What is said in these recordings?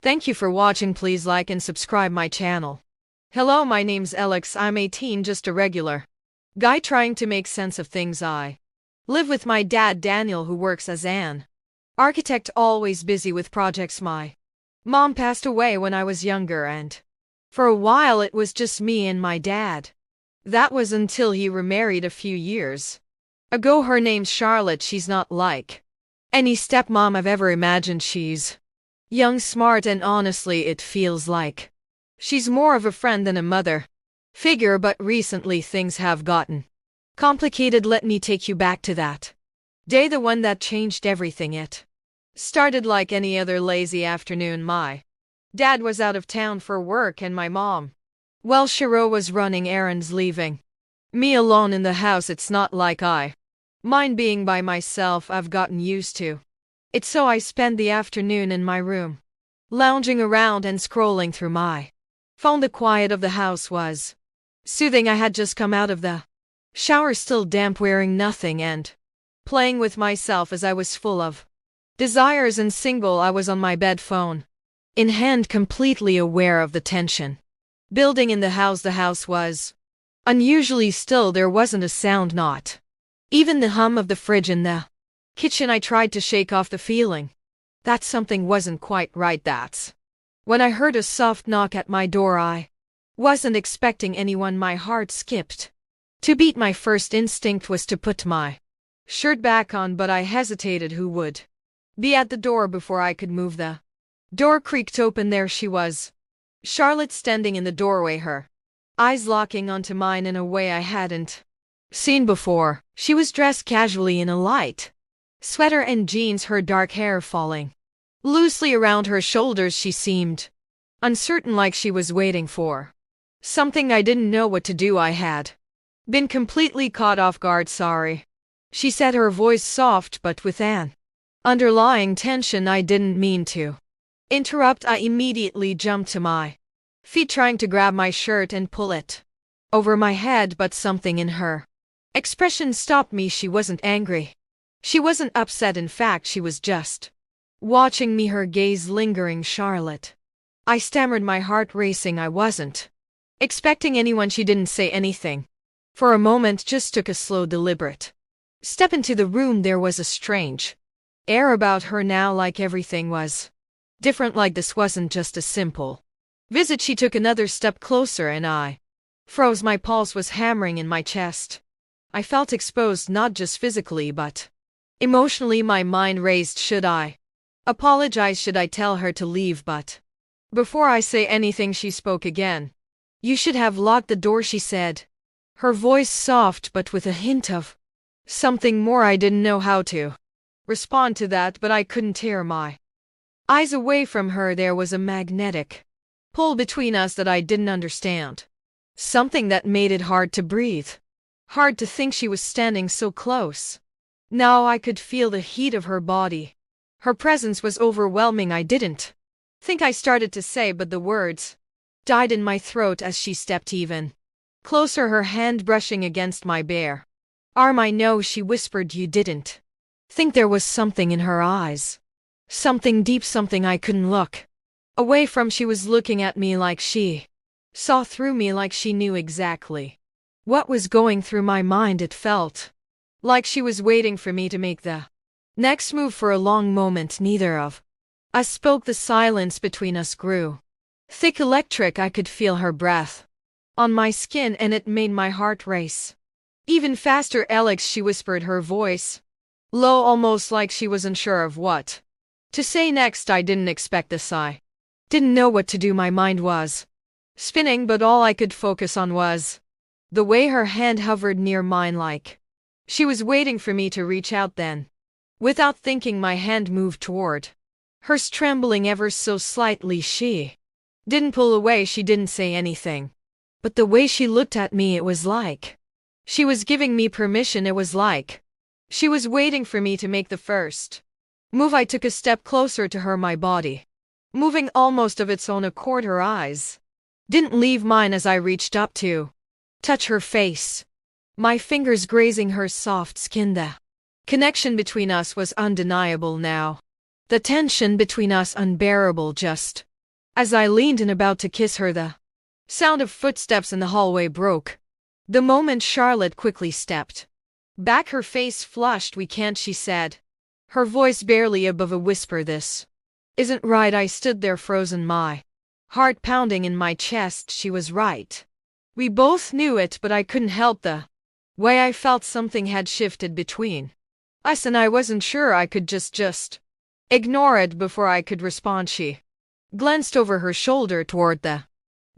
Thank you for watching. Please like and subscribe my channel. Hello, my name's Elex. I'm 18, just a regular guy trying to make sense of things. I live with my dad Daniel, who works as an architect, always busy with projects. My mom passed away when I was younger, and for a while it was just me and my dad. That was until he remarried a few years ago. Her name's Charlotte. She's not like any stepmom I've ever imagined. She's young, smart, and honestly it feels like she's more of a friend than a mother figure, but recently things have gotten complicated. Let me take you back to that day, the one that changed everything. It started like any other lazy afternoon. My dad was out of town for work and my mom, well, Shiro was running errands, leaving me alone in the house. It's not like I mind being by myself. I've gotten used to it, so I spent the afternoon in my room, lounging around and scrolling through my phone. The quiet of the house was soothing. I had just come out of the shower, still damp, wearing nothing, and playing with myself as I was full of desires and single. I was on my bed, phone in hand, completely aware of the tension building in the house. The house was unusually still. There wasn't a sound, not even the hum of the fridge in the kitchen. I tried to shake off the feeling that something wasn't quite right. That's when I heard a soft knock at my door. I wasn't expecting anyone. My heart skipped to beat. My first instinct was to put my shirt back on, but I hesitated. Who would be at the door before I could move? The door creaked open. There she was, Charlotte, standing in the doorway, her eyes locking onto mine in a way I hadn't seen before. She was dressed casually in a light sweater and jeans, her dark hair falling loosely around her shoulders. She seemed uncertain, like she was waiting for something. I didn't know what to do. I had been completely caught off guard. Sorry, she said, her voice soft but with an underlying tension. I didn't mean to interrupt. I immediately jumped to my feet, trying to grab my shirt and pull it over my head, but something in her expression stopped me. She wasn't angry. She wasn't upset. In fact, she was just watching me, her gaze lingering. Charlotte, I stammered, my heart racing. I wasn't expecting anyone. She didn't say anything for a moment, just took a slow, deliberate step into the room. There was a strange air about her now, like everything was different, like this wasn't just a simple visit. She took another step closer and I froze. My pulse was hammering in my chest. I felt exposed, not just physically but emotionally. My mind raced. Should I apologize? Should I tell her to leave? But before I say anything, she spoke again. You should have locked the door, she said, her voice soft but with a hint of something more. I didn't know how to respond to that, but I couldn't tear my eyes away from her. There was a magnetic pull between us that I didn't understand, something that made it hard to breathe, hard to think. She was standing so close. Now I could feel the heat of her body. Her presence was overwhelming. I didn't think I started to say, but the words died in my throat as she stepped even closer, her hand brushing against my bare arm. I know, she whispered. You didn't think there was something in her eyes, something deep, something I couldn't look away from. She was looking at me like she saw through me, like she knew exactly what was going through my mind. It felt like she was waiting for me to make the next move. For a long moment, neither of us spoke. The silence between us grew thick, electric. I could feel her breath on my skin, and it made my heart race even faster. Elex, she whispered, her voice low, almost like she was unsure of what to say next. I didn't expect this. I didn't know what to do. My mind was spinning, but all I could focus on was the way her hand hovered near mine, like she was waiting for me to reach out. Then, without thinking, my hand moved toward hers, trembling ever so slightly. She didn't pull away. She didn't say anything. But the way she looked at me, it was like she was giving me permission. It was like she was waiting for me to make the first move. I took a step closer to her, my body moving almost of its own accord. Her eyes didn't leave mine as I reached up to touch her face, my fingers grazing her soft skin. The connection between us was undeniable now, the tension between us unbearable. Just As I leaned and about to kiss her, the sound of footsteps in the hallway broke. The moment Charlotte quickly stepped back, her face flushed. "We can't," she said, her voice barely above a whisper. "This isn't right." I stood there frozen, my heart pounding in my chest. She was right. We both knew it, but I couldn't help the way I felt. Something had shifted between us, and I wasn't sure I could just ignore it. Before I could respond, she glanced over her shoulder toward the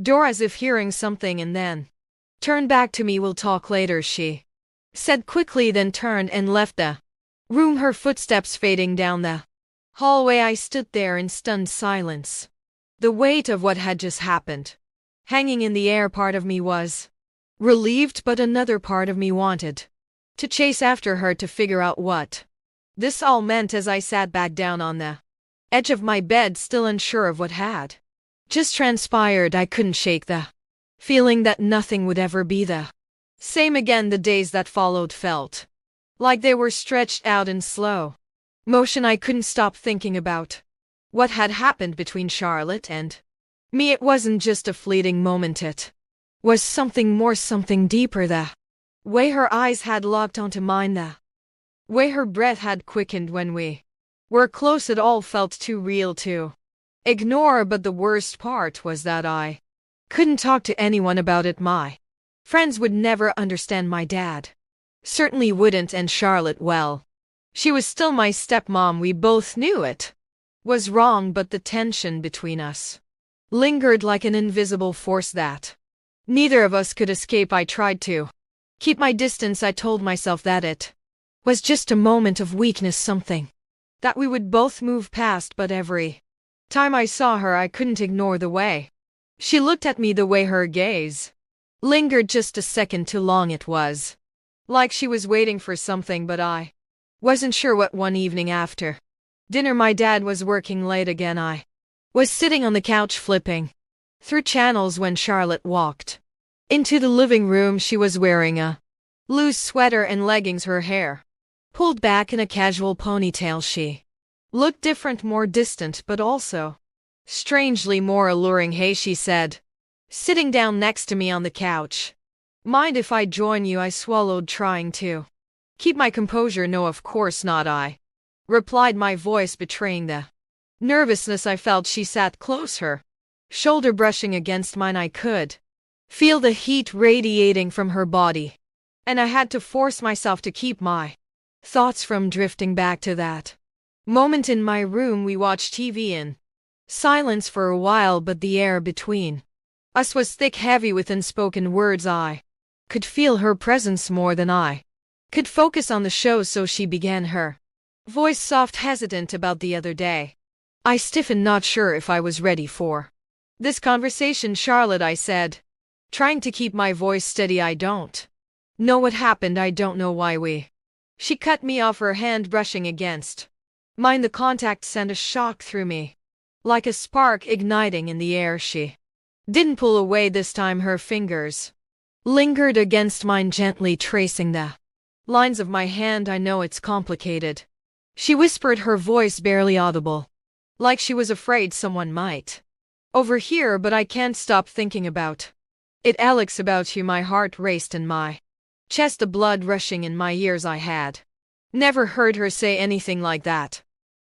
door as if hearing something, and then turned back to me. "We'll talk later," she said quickly, then turned and left the room, her footsteps fading down the hallway. I stood there in stunned silence, the weight of what had just happened hanging in the air. Part of me was relieved, but another part of me wanted to chase after her to figure out what this all meant. As I sat back down on the edge of my bed, still unsure of what had just transpired, I couldn't shake the feeling that nothing would ever be the same again. The days that followed felt like they were stretched out in slow motion. I couldn't stop thinking about what had happened between Charlotte and me. It wasn't just a fleeting moment, it was something more, something deeper. The way her eyes had locked onto mine, the way her breath had quickened when we were close, it all felt too real to ignore. But the worst part was that I couldn't talk to anyone about it. My friends would never understand, my dad certainly wouldn't, and Charlotte, well, she was still my stepmom. We both knew it was wrong, but the tension between us lingered like an invisible force that neither of us could escape. I tried to keep my distance. I told myself that it was just a moment of weakness, something that we would both move past. But every time I saw her, I couldn't ignore the way she looked at me, the way her gaze lingered just a second too long. It was like she was waiting for something, but I wasn't sure what. One evening after dinner, my dad was working late again. I was sitting on the couch flipping through channels when Charlotte walked into the living room. She was wearing a loose sweater and leggings, her hair pulled back in a casual ponytail. She looked different, more distant, but also strangely more alluring. "Hey," she said, sitting down next to me on the couch. "Mind if I join you?" I swallowed, trying to keep my composure. "No, of course not," I replied, my voice betraying the nervousness I felt. She sat close, her shoulder brushing against mine. I could feel the heat radiating from her body, and I had to force myself to keep my thoughts from drifting back to that moment in my room. We watched TV in silence for a while, but the air between us was thick, heavy with unspoken words. I could feel her presence more than I could focus on the show. So she began, her voice soft, hesitant. "About the other day." I stiffened, not sure if I was ready for this conversation. "Charlotte," I said, trying to keep my voice steady, "I don't know what happened. I don't know why we." She cut me off, her hand brushing against mine. The contact sent a shock through me, like a spark igniting in the air. She didn't pull away this time. Her fingers lingered against mine, gently tracing the lines of my hand. "I know it's complicated," she whispered, her voice barely audible, like she was afraid someone might overhear, "but I can't stop thinking about it, Elex, about you." My heart raced in my chest, the blood rushing in my ears. I had never heard her say anything like that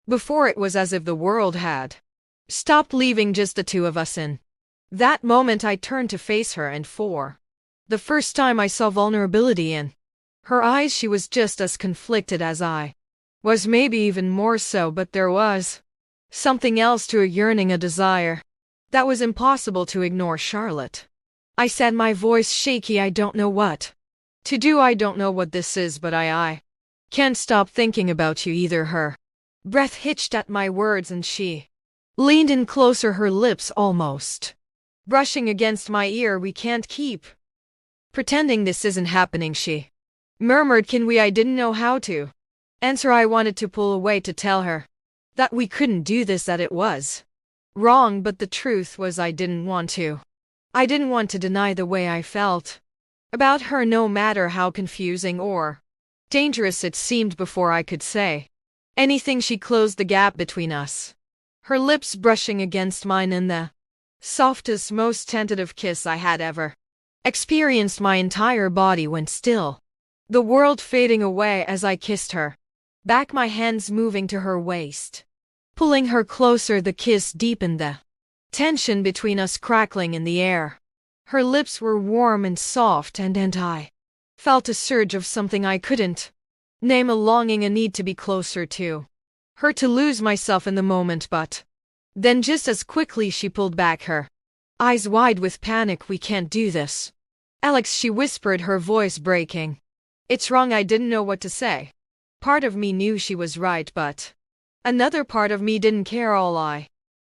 before. It was as if the world had stopped, leaving just the two of us. In that moment, I turned to face her, and for the first time I saw vulnerability in her eyes. She was just as conflicted as I was, maybe even more so, but there was something else to, a yearning, a desire that was impossible to ignore. "Charlotte," I said, my voice shaky, "I don't know what to do. I don't know what this is, but I can't stop thinking about you either." Her breath hitched at my words, and she leaned in closer, her lips almost brushing against my ear. "We can't keep pretending this isn't happening," she murmured. "Can we?" I didn't know how to answer. I wanted to pull away, to tell her that we couldn't do this, that it was wrong, but the truth was I didn't want to. I didn't want to deny the way I felt about her, no matter how confusing or dangerous it seemed. Before I could say anything, she closed the gap between us, her lips brushing against mine in the softest, most tentative kiss I had ever experienced. My entire body went still, the world fading away as I kissed her. Back, my hands moving to her waist, pulling her closer. The kiss deepened, the tension between us crackling in the air. Her lips were warm and soft, and I felt a surge of something I couldn't name, a longing, a need to be closer to her, to lose myself in the moment. But then just as quickly she pulled back, her eyes wide with panic. "We can't do this, Elex," she whispered, her voice breaking. "It's wrong." I didn't know what to say. Part of me knew she was right, but another part of me didn't care. All I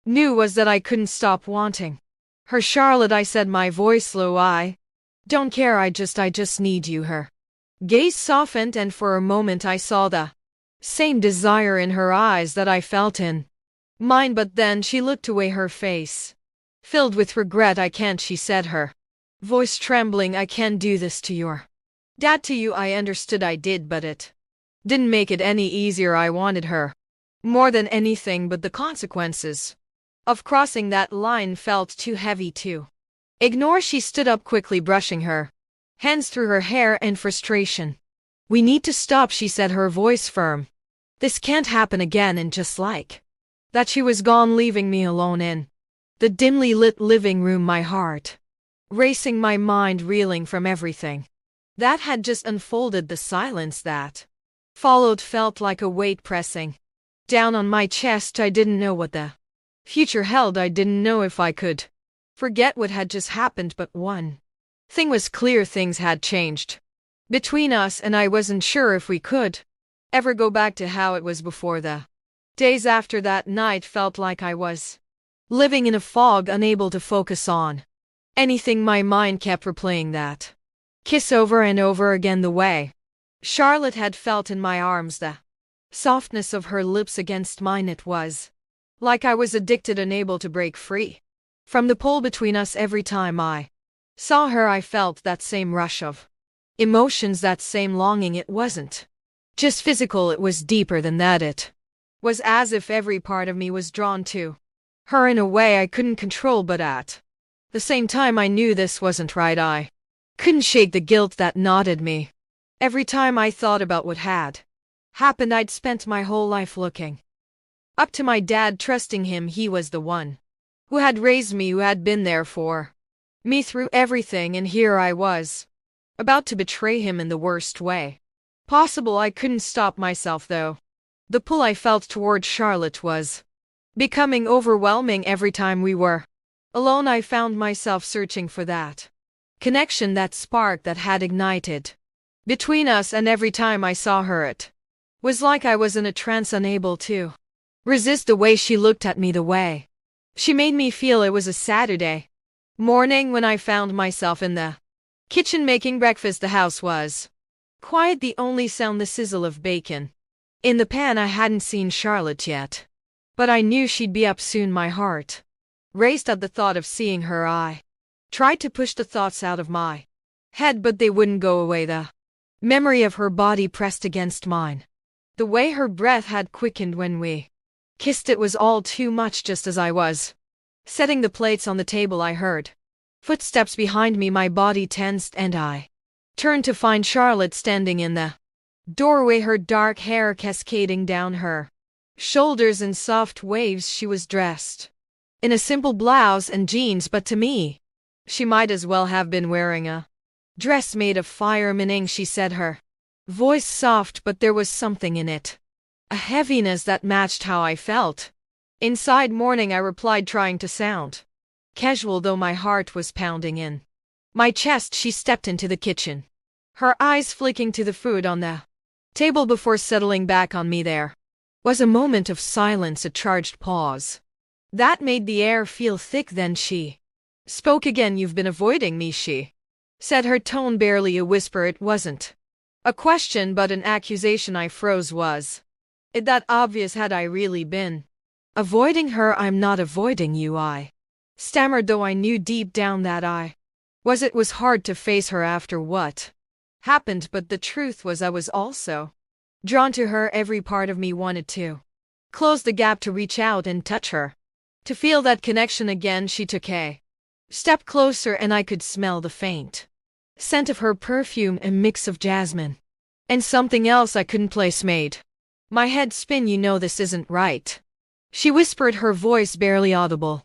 knew was that I couldn't stop wanting her. "Charlotte," I said, my voice low, "I don't care. I just need you." Her gaze softened, and for a moment I saw the same desire in her eyes that I felt in mine. But then she looked away, her face filled with regret. "I can't," she said, her voice trembling. "I can't do this to your dad, to you." I understood I did, but it didn't make it any easier. I wanted her more than anything, but the consequences of crossing that line felt too heavy to ignore. She stood up quickly, brushing her hands through her hair in frustration. "We need to stop," she said, her voice firm. "This can't happen again." And just like that, she was gone, leaving me alone in the dimly lit living room, my heart racing, my mind reeling from everything that had just unfolded. The silence that followed felt like a weight pressing down on my chest. I didn't know what the future held. I didn't know if I could forget what had just happened, but one thing was clear: things had changed between us, and I wasn't sure if we could ever go back to how it was before. The days after that night felt like I was living in a fog, unable to focus on anything. My mind kept replaying that kiss over and over again, the way Charlotte had felt in my arms, the softness of her lips against mine. It was like I was addicted, unable to break free from the pull between us. Every time I saw her, I felt that same rush of emotions, that same longing. It wasn't just physical, it was deeper than that. It was as if every part of me was drawn to her in a way I couldn't control, but at the same time I knew this wasn't right. I couldn't shake the guilt that gnawed me. Every time I thought about what had happened, I'd spent my whole life looking up to my dad, trusting him. He was the one who had raised me, who had been there for me through everything, and here I was about to betray him in the worst way possible. I couldn't stop myself, though. The pull I felt toward Charlotte was becoming overwhelming. Every time we were alone, I found myself searching for that connection, that spark that had ignited between us, and every time I saw her, it was like I was in a trance, unable to resist the way she looked at me, the way she made me feel. It was a Saturday morning when I found myself in the kitchen making breakfast. The house was quiet, the only sound the sizzle of bacon in the pan. I hadn't seen Charlotte yet, but I knew she'd be up soon. My heart raced at the thought of seeing her. I tried to push the thoughts out of my head, but they wouldn't go away. The memory of her body pressed against mine, the way her breath had quickened when we kissed, it was all too much. Just as I was setting the plates on the table, I heard footsteps behind me. My body tensed, and I turned to find Charlotte standing in the doorway, her dark hair cascading down her shoulders in soft waves. She was dressed in a simple blouse and jeans, but to me, she might as well have been wearing a dress made of fire. "Meaning," she said, her voice soft, but there was something in it, a heaviness that matched how I felt inside. "Morning," I replied, trying to sound casual, though my heart was pounding in my chest. She stepped into the kitchen, her eyes flicking to the food on the table before settling back on me. There was a moment of silence, a charged pause that made the air feel thick. Then she spoke again. "You've been avoiding me," she said, her tone barely a whisper. It wasn't a question, but an accusation. I froze. Was it that obvious? Had I really been avoiding her? "I'm not avoiding you," I stammered, though I knew deep down that I was. It was hard to face her after what happened, but the truth was I was also drawn to her. Every part of me wanted to close the gap, to reach out and touch her To feel that connection again, she took a step closer and I could smell the faint scent of her perfume, a mix of jasmine and something else I couldn't place. Made my head spin. You know this isn't right, she whispered, her voice barely audible.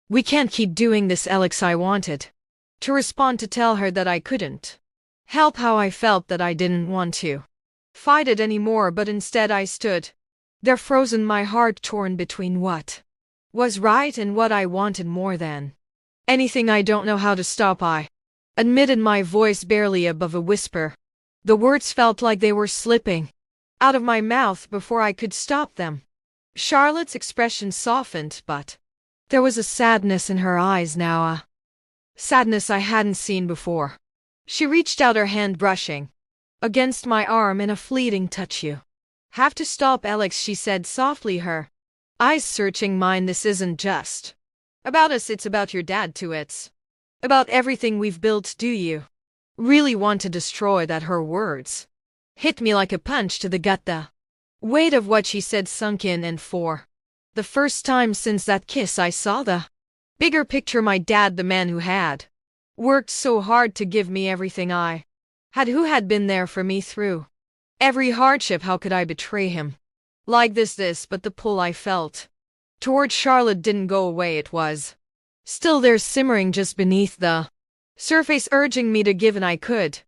We can't keep doing this, Elex. I wanted to respond, to tell her that I couldn't help how I felt, that I didn't want to fight it anymore, but instead I stood there frozen, my heart torn between what was right and what I wanted more than anything. I don't know how to stop, I admitted, my voice barely above a whisper. The words felt like they were slipping out of my mouth before I could stop them. Charlotte's expression softened, but there was a sadness in her eyes now, a sadness I hadn't seen before. She reached out her hand, brushing against my arm in a fleeting touch. You have to stop, Elex, she said softly, her eyes searching mine. This isn't just about us, it's about your dad too. It's about everything we've built. Do you really want to destroy that? Her words hit me like a punch to the gut. The weight of what she said sunk in, and for the first time since that kiss I saw the bigger picture. My dad, the man who had worked so hard to give me everything I had, who had been there for me through every hardship. How could I betray him like this? But the pull I felt toward Charlotte didn't go away. It was still there, simmering just beneath the surface, urging me to give, and I could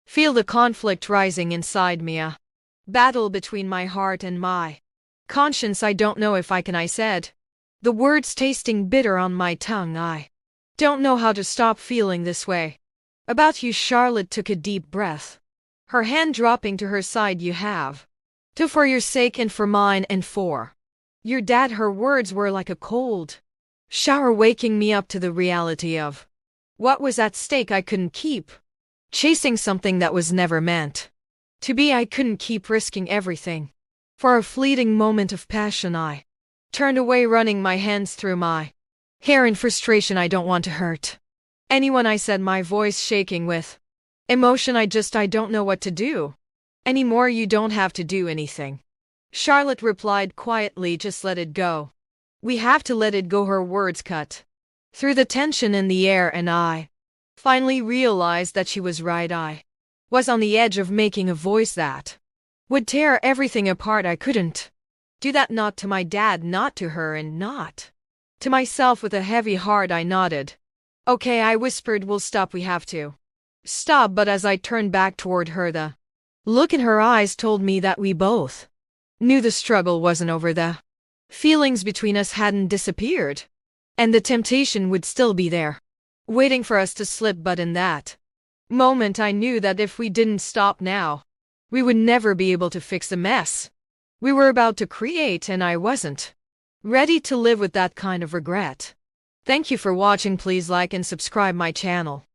feel the conflict rising inside me, a battle between my heart and my conscience. I don't know if I can, I said, the words tasting bitter on my tongue. I don't know how to stop feeling this way about you. Charlotte took a deep breath, her hand dropping to her side. You have to, for your sake and for mine and for your dad. Her words were like a cold shower, waking me up to the reality of what was at stake. I couldn't keep chasing something that was never meant to be. I couldn't keep risking everything for a fleeting moment of passion. I turned away, running my hands through my hair in frustration. I don't want to hurt anyone, I said, my voice shaking with emotion. I don't know what to do anymore. You don't have to do anything, Charlotte replied quietly, just let it go. We have to let it go. Her words cut through the tension in the air, and I finally realized that she was right. I was on the edge of making a voice that would tear everything apart. I couldn't do that, not to my dad, not to her, and not to myself. With a heavy heart I nodded. Okay, I whispered, we'll stop, we have to stop. But as I turned back toward her, the look in her eyes told me that we both knew the struggle wasn't over. The feelings between us hadn't disappeared, and the temptation would still be there, waiting for us to slip. But in that moment I knew that if we didn't stop now, we would never be able to fix the mess we were about to create, and I wasn't ready to live with that kind of regret. Thank you for watching. Please like and subscribe my channel.